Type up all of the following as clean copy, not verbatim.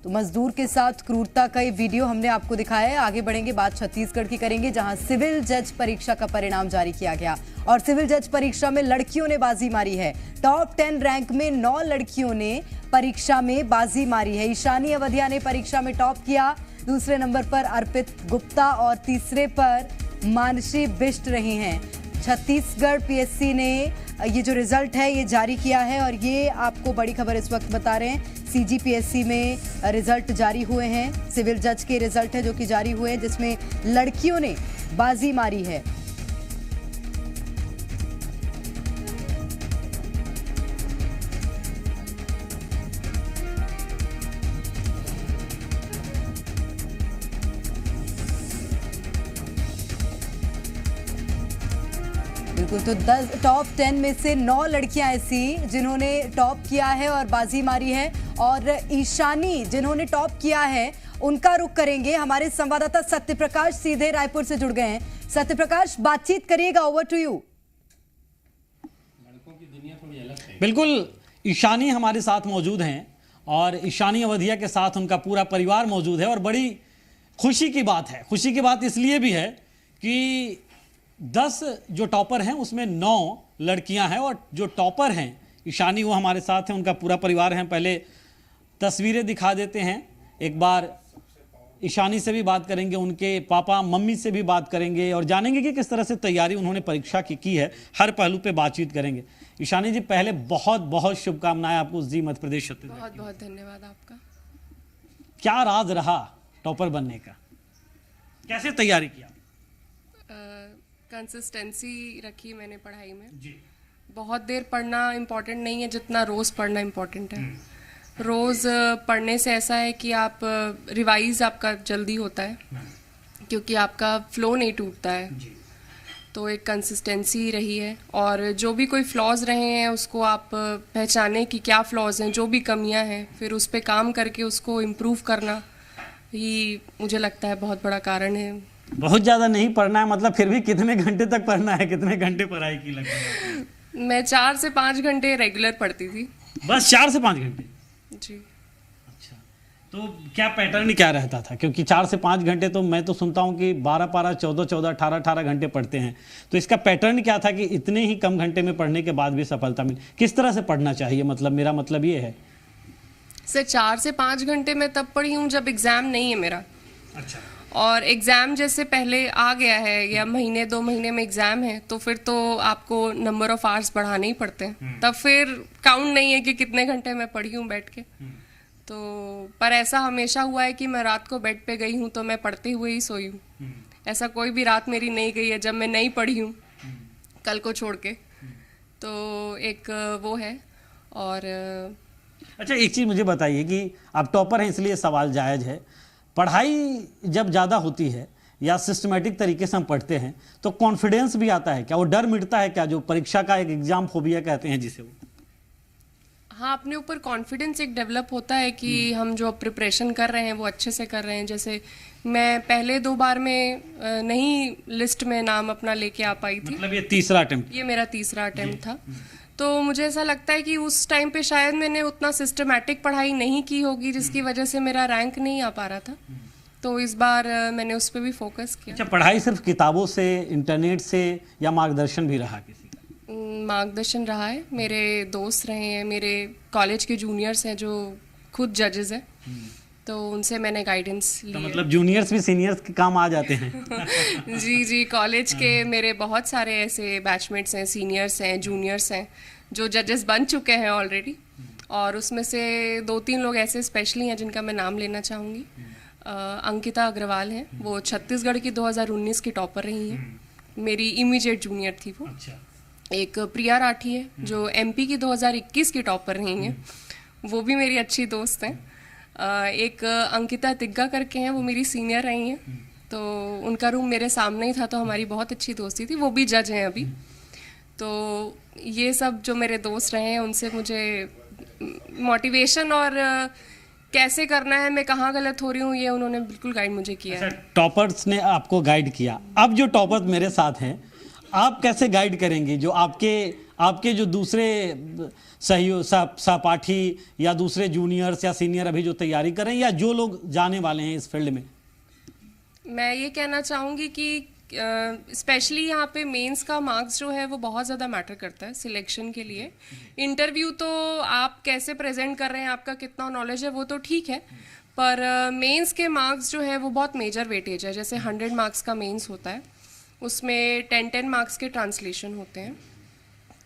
तो मजदूर के साथ क्रूरता का ये वीडियो हमने आपको दिखाया है। आगे बढ़ेंगे, बात छत्तीसगढ़ की करेंगे, जहां सिविल जज परीक्षा का परिणाम जारी किया गया और सिविल जज परीक्षा में लड़कियों ने बाजी मारी है। टॉप 10 रैंक में 9 लड़कियों ने परीक्षा में बाजी मारी है। ईशानी अवधिया ने परीक्षा में टॉप किया, दूसरे नंबर पर अर्पित गुप्ता और तीसरे पर मानसी बिष्ट रही हैं। छत्तीसगढ़ पीएससी ने ये जो रिजल्ट है ये जारी किया है और ये आपको बड़ी खबर इस वक्त बता रहे हैं। सीजीपीएससी में रिजल्ट जारी हुए हैं, सिविल जज के रिजल्ट है जो कि जारी हुए हैं, जिसमें लड़कियों ने बाजी मारी है। बिल्कुल, तो टॉप 10 में से 9 लड़कियां ऐसी जिन्होंने टॉप किया है और बाजी मारी है, और ईशानी जिन्होंने टॉप किया है उनका रुख करेंगे। हमारे संवाददाता सत्यप्रकाश सीधे रायपुर से जुड़ गए हैं। सत्यप्रकाश, बातचीत करिएगा, ओवर टू यू। बिल्कुल, ईशानी हमारे साथ मौजूद हैं और ईशानी अवधिया के साथ उनका पूरा परिवार मौजूद है और बड़ी खुशी की बात है। खुशी की बात इसलिए भी है कि 10 जो टॉपर हैं उसमें 9 लड़कियां हैं और जो टॉपर हैं ईशानी वो हमारे साथ हैं, उनका पूरा परिवार है। पहले तस्वीरें दिखा देते हैं, एक बार ईशानी से भी बात करेंगे, उनके पापा मम्मी से भी बात करेंगे और जानेंगे कि किस तरह से तैयारी उन्होंने परीक्षा की है। हर पहलू पे बातचीत करेंगे। ईशानी जी, पहले बहुत बहुत शुभकामनाएं आपको जी मध्य प्रदेश छत्तीसगढ़। बहुत बहुत धन्यवाद आपका। क्या राज रहा टॉपर बनने का, कैसे तैयारी किया? कंसिस्टेंसी रखी मैंने पढ़ाई में जी। बहुत देर पढ़ना इम्पोर्टेंट नहीं है जितना रोज़ पढ़ना इम्पोर्टेंट है। रोज़ पढ़ने से ऐसा है कि आप रिवाइज आपका जल्दी होता है क्योंकि आपका फ्लो नहीं टूटता है। तो एक कंसिस्टेंसी रही है और जो भी कोई फ्लॉज रहे हैं उसको आप पहचाने कि क्या फ्लॉज हैं, जो भी कमियां हैं, फिर उस पर काम करके उसको इम्प्रूव करना ही मुझे लगता है बहुत बड़ा कारण है। बहुत ज़्यादा नहीं पढ़ना है, मतलब फिर भी कितने घंटे तक पढ़ना है, कितने घंटे पढ़ाई की लगता है? मैं 4 से 5 घंटे रेगुलर पढ़ती थी। बस 4 से 5 घंटे? जी। अच्छा, तो क्या पैटर्न क्या रहता था? क्योंकि 4 से 5 घंटे तो मैं तो सुनता हूँ कि 12-12, 14-14, 18-18 घंटे पढ़ते हैं, तो इसका पैटर्न क्या था कि इतने ही कम घंटे में पढ़ने के बाद भी सफलता मिली? किस तरह से पढ़ना चाहिए, मतलब मेरा मतलब ये है। सर, 4 से 5 घंटे में तब पढ़ी हूँ जब एग्ज़ाम नहीं है मेरा। अच्छा। और एग्ज़ाम जैसे पहले आ गया है या महीने 2 महीने में एग्ज़ाम है तो फिर तो आपको नंबर ऑफ आवर्स बढ़ाने ही पड़ते हैं। तब फिर काउंट नहीं है कि कितने घंटे मैं पढ़ी हूँ बैठ के। तो पर ऐसा हमेशा हुआ है कि मैं रात को बेड पे गई हूँ तो मैं पढ़ते हुए ही सोई हूँ। ऐसा कोई भी रात मेरी नहीं गई है जब मैं नहीं पढ़ी हूँ कल को छोड़ के। तो एक वो है। और अच्छा, एक चीज़ मुझे बताइए कि आप टॉपर हैं इसलिए सवाल जायज़ है। पढ़ाई जब ज़्यादा होती है या सिस्टमेटिक तरीके से हम पढ़ते हैं तो कॉन्फिडेंस भी आता है क्या? वो डर मिटता है क्या, जो परीक्षा का एक एग्जाम फोबिया कहते हैं जिसे वो? हाँ, अपने ऊपर कॉन्फिडेंस एक डेवलप होता है कि हम जो प्रिपरेशन कर रहे हैं वो अच्छे से कर रहे हैं। जैसे मैं पहले 2 बार में नहीं लिस्ट में नाम अपना लेके आ पाई थी। मतलब ये तीसरा अटेम्प्ट? ये मेरा तीसरा अटेम्प्ट था। तो मुझे ऐसा लगता है कि उस टाइम पे शायद मैंने उतना सिस्टमैटिक पढ़ाई नहीं की होगी जिसकी वजह से मेरा रैंक नहीं आ पा रहा था। तो इस बार मैंने उस पर भी फोकस किया। अच्छा, पढ़ाई सिर्फ किताबों से, इंटरनेट से या मार्गदर्शन भी रहा किसी का? मार्गदर्शन रहा है, मेरे दोस्त रहे हैं, मेरे कॉलेज के जूनियर्स हैं जो खुद जजेस हैं, तो उनसे मैंने गाइडेंस ली। तो मतलब जूनियर्स भी सीनियर्स के काम आ जाते हैं? जी जी, कॉलेज के मेरे बहुत सारे ऐसे बैचमेट्स हैं, सीनियर्स हैं, जूनियर्स हैं जो जजेस बन चुके हैं ऑलरेडी। और उसमें से 2-3 लोग ऐसे स्पेशली हैं जिनका मैं नाम लेना चाहूँगी। अंकिता अग्रवाल हैं, वो छत्तीसगढ़ की 2019 की टॉपर रही हैं, मेरी इमीडिएट जूनियर थी वो। अच्छा। एक प्रिया राठी है जो एमपी की 2021 की टॉपर रही हैं, वो भी मेरी अच्छी दोस्त हैं। एक अंकिता तिग्गा करके हैं, वो मेरी सीनियर रही हैं, तो उनका रूम मेरे सामने ही था तो हमारी बहुत अच्छी दोस्ती थी। वो भी जज हैं अभी। तो ये सब जो मेरे दोस्त रहे हैं उनसे मुझे मोटिवेशन और कैसे करना है, मैं कहाँ गलत हो रही हूँ, ये उन्होंने बिल्कुल गाइड मुझे किया है। टॉपर्स ने आपको गाइड किया। अब जो टॉपर्स मेरे साथ हैं, आप कैसे गाइड करेंगे जो आपके आपके जो दूसरे सहपाठी या दूसरे जूनियर्स या सीनियर अभी जो तैयारी कर रहे हैं या जो लोग जाने वाले हैं इस फील्ड में? मैं ये कहना चाहूँगी कि स्पेशली यहाँ पे मेंस का मार्क्स जो है वो बहुत ज़्यादा मैटर करता है सिलेक्शन के लिए। इंटरव्यू तो आप कैसे प्रेजेंट कर रहे हैं, आपका कितना नॉलेज है, वो तो ठीक है, पर मेंस के मार्क्स जो है वो बहुत मेजर वेटेज है। जैसे 100 मार्क्स का मेंस होता है, उसमें 10 मार्क्स के ट्रांसलेशन होते हैं।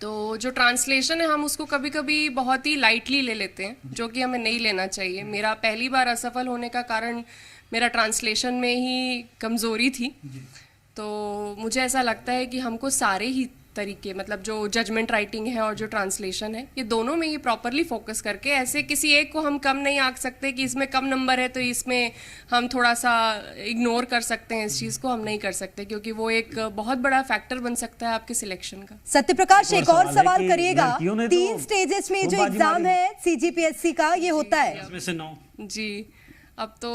तो जो ट्रांसलेशन है हम उसको कभी कभी बहुत ही लाइटली ले लेते हैं, जो कि हमें नहीं लेना चाहिए। मेरा पहली बार असफल होने का कारण मेरा ट्रांसलेशन में ही कमज़ोरी थी। तो मुझे ऐसा लगता है कि हमको सारे ही तरीके, मतलब जो जजमेंट राइटिंग है और जो ट्रांसलेशन है, ये दोनों में ही प्रॉपरली फोकस करके, ऐसे किसी एक को हम कम नहीं आंक सकते कि इसमें कम नंबर है तो इसमें हम थोड़ा सा इग्नोर कर सकते हैं। इस चीज़ को हम नहीं कर सकते क्योंकि वो एक बहुत बड़ा फैक्टर बन सकता है आपके सिलेक्शन का। सत्य प्रकाश, एक और सवाल करिएगा। लड़कियों ने 3 स्टेजेस में जो एग्जाम है CGPSC का, ये होता है इसमें से 9। जी, अब तो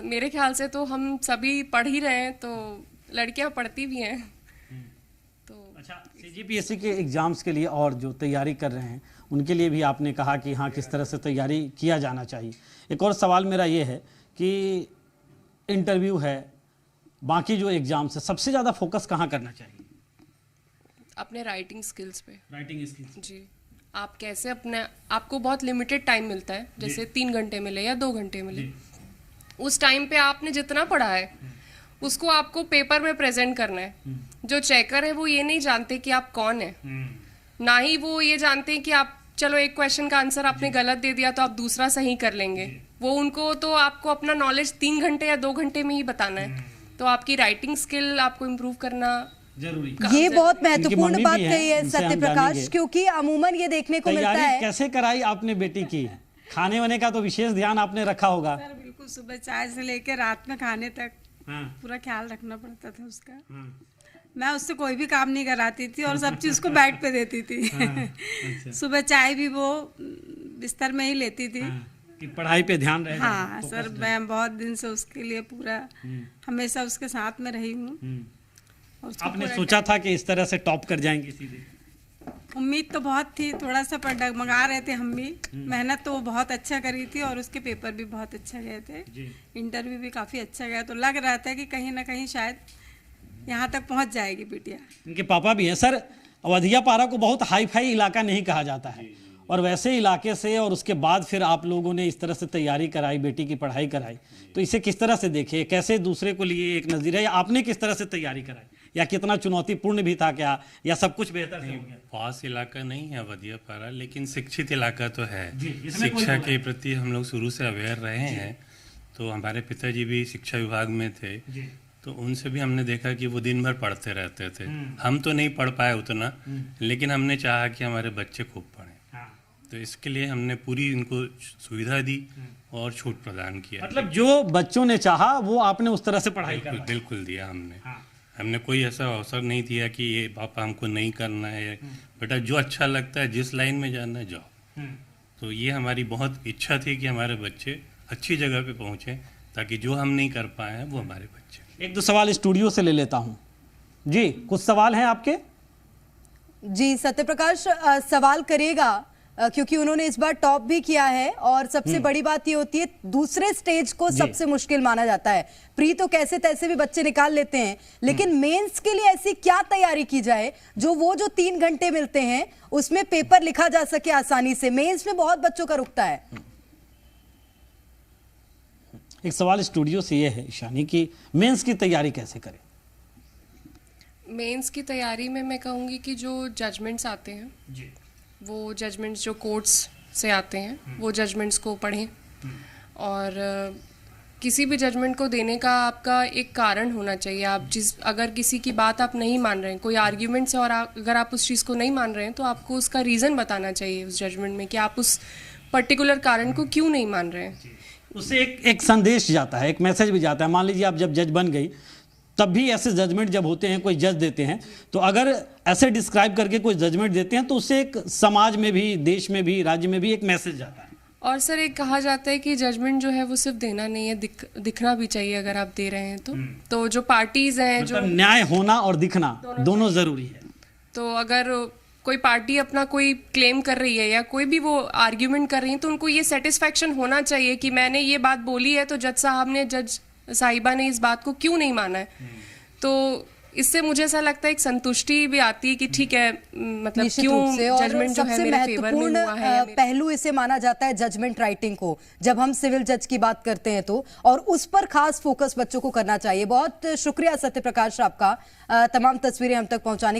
मेरे ख्याल से तो हम सभी पढ़ ही रहे हैं, तो लड़कियां पढ़ती भी हैं। तो अच्छा, CGPSC के एग्जाम्स के लिए और जो तैयारी कर रहे हैं उनके लिए भी आपने कहा कि हाँ किस तरह से तैयारी किया जाना चाहिए। एक और सवाल मेरा ये है कि इंटरव्यू है, बाकी जो एग्जाम्स है, सबसे ज़्यादा फोकस कहाँ करना चाहिए? अपने राइटिंग स्किल्स पे। Writing skills. जी, आप कैसे आपको बहुत लिमिटेड टाइम मिलता है, जैसे 3 घंटे मिले या 2 घंटे मिले, उस टाइम पे आपने जितना पढ़ा है उसको आपको पेपर में प्रेजेंट करना है। जो चेकर है वो ये नहीं जानते कि आप कौन है, ना ही वो ये जानते हैं कि आप चलो एक क्वेश्चन का आंसर आपने गलत दे दिया तो आप दूसरा सही कर लेंगे। वो उनको तो आपको अपना नॉलेज 3 घंटे या 2 घंटे में ही बताना है। तो आपकी राइटिंग स्किल आपको इम्प्रूव करना जरूरी। ये बहुत महत्वपूर्ण बात कही है उनसे हम सत्य प्रकाश, जानेंगे। क्योंकि अमूमन ये देखने को मिलता तैयारी है। कैसे कराई आपने बेटी की? खाने वाने का तो विशेष ध्यान आपने रखा होगा। सर बिल्कुल, सुबह चाय से लेकर रात में खाने तक हाँ। पूरा ख्याल रखना पड़ता था उसका। हाँ। मैं उससे कोई भी काम नहीं कराती थी और सब चीज को बेड पे देती थी। अच्छा। सुबह चाय भी वो बिस्तर में ही लेती थी। हाँ, कि पढ़ाई पे ध्यान रहे। हाँ सर, मैं बहुत दिन से उसके लिए पूरा हमेशा उसके साथ में रही हूँ। और उसको आपने पूरा सोचा था कि इस तरह से टॉप कर जाएंगे सीधे? उम्मीद तो बहुत थी, थोड़ा सा पर डगमगा रहे थे हम भी। मेहनत तो वो बहुत अच्छा करी थी और उसके पेपर भी बहुत अच्छा गए थे, इंटरव्यू भी काफ़ी अच्छा गया। तो लग रहा था कि कहीं ना कहीं शायद यहाँ तक पहुँच जाएगी बिटिया। इनके पापा भी हैं। सर, अवधिया पारा को बहुत हाई फाई इलाका नहीं कहा जाता है, और वैसे इलाके से और उसके बाद फिर आप लोगों ने इस तरह से तैयारी कराई, बेटी की पढ़ाई कराई, तो इसे किस तरह से देखे, कैसे दूसरे को लिए एक नज़रिया, या आपने किस तरह से तैयारी कराई, या कितना चुनौतीपूर्ण भी था क्या, या सब कुछ बेहतर से हो गया? पास इलाका नहीं है अवधिया पारा, लेकिन शिक्षित इलाका तो है। इसमें कोई शिक्षा दो के प्रति हम लोग शुरू से अवेयर रहे हैं। तो हमारे पिताजी भी शिक्षा विभाग में थे, तो उनसे भी हमने देखा कि वो दिन भर पढ़ते रहते थे। हम तो नहीं पढ़ पाए उतना, लेकिन हमने चाहा कि हमारे बच्चे खूब पढ़ें। तो इसके लिए हमने पूरी इनको सुविधा दी और छूट प्रदान किया। मतलब जो बच्चों ने चाहा वो आपने उस तरह से पढ़ाई बिल्कुल करवाई। बिल्कुल दिया हमने। हमने कोई ऐसा अवसर नहीं दिया कि ये पापा हमको नहीं करना है, बेटा जो अच्छा लगता है, जिस लाइन में जाना है जाओ। तो ये हमारी बहुत इच्छा थी कि हमारे बच्चे अच्छी जगह पे पहुँचे, ताकि जो हम नहीं कर पाए हैं वो हमारे बच्चे। 1-2 सवाल स्टूडियो से ले लेता हूँ। जी, कुछ सवाल हैं आपके? जी, सत्य प्रकाश सवाल करेगा क्योंकि उन्होंने इस बार टॉप भी किया है, और सबसे बड़ी बात ये होती है दूसरे स्टेज को सबसे मुश्किल माना जाता है। प्री तो कैसे तैसे भी बच्चे निकाल लेते हैं, लेकिन मेंस के लिए ऐसी क्या तैयारी की जाए जो 3 घंटे मिलते हैं उसमें पेपर लिखा जा सके आसानी से? मेंस में बहुत बच्चों का रुकता है। एक सवाल स्टूडियो से ये है ईशानी कि मेंस की तैयारी कैसे करें? मेंस की तैयारी में मैं कहूँगी कि जो जजमेंट्स आते हैं जी, वो जजमेंट्स जो कोर्ट्स से आते हैं वो जजमेंट्स को पढ़ें, और किसी भी जजमेंट को देने का आपका एक कारण होना चाहिए। आप अगर किसी की बात आप नहीं मान रहे हैं, कोई आर्ग्यूमेंट से, और अगर आप उस चीज़ को नहीं मान रहे हैं तो आपको उसका रीज़न बताना चाहिए उस जजमेंट में कि आप उस पर्टिकुलर कारण को क्यों नहीं मान रहे हैं। उससे एक संदेश जाता है, एक मैसेज भी जाता है। मान लीजिए आप जब जज बन गई, तब भी ऐसे जजमेंट जब होते हैं, कोई जज देते हैं, तो अगर ऐसे डिस्क्राइब करके कोई जजमेंट देते हैं तो उससे एक समाज में भी, देश में भी, राज्य में भी एक मैसेज जाता है। और सर, एक कहा जाता है कि जजमेंट जो है वो सिर्फ देना नहीं है, दिखना भी चाहिए अगर आप दे रहे हैं तो जो पार्टीज हैं, मतलब न्याय होना और दिखना दोनों जरूरी है। तो अगर कोई पार्टी अपना कोई क्लेम कर रही है या कोई भी वो आर्ग्यूमेंट कर रही है, तो उनको ये सेटिस्फेक्शन होना चाहिए कि मैंने ये बात बोली है तो जज साहिबा ने इस बात को क्यों नहीं माना है। तो इससे मुझे ऐसा लगता है एक संतुष्टि भी आती है कि ठीक है, मतलब निश्चित क्यों रूप से। और जजमेंट जो है सबसे मेरे फेवर में हुआ है या पहलू इसे माना जाता है जजमेंट राइटिंग को, जब हम सिविल जज की बात करते हैं तो, और उस पर खास फोकस बच्चों को करना चाहिए। बहुत शुक्रिया सत्य प्रकाश आपका तमाम तस्वीरें हम तक पहुंचाने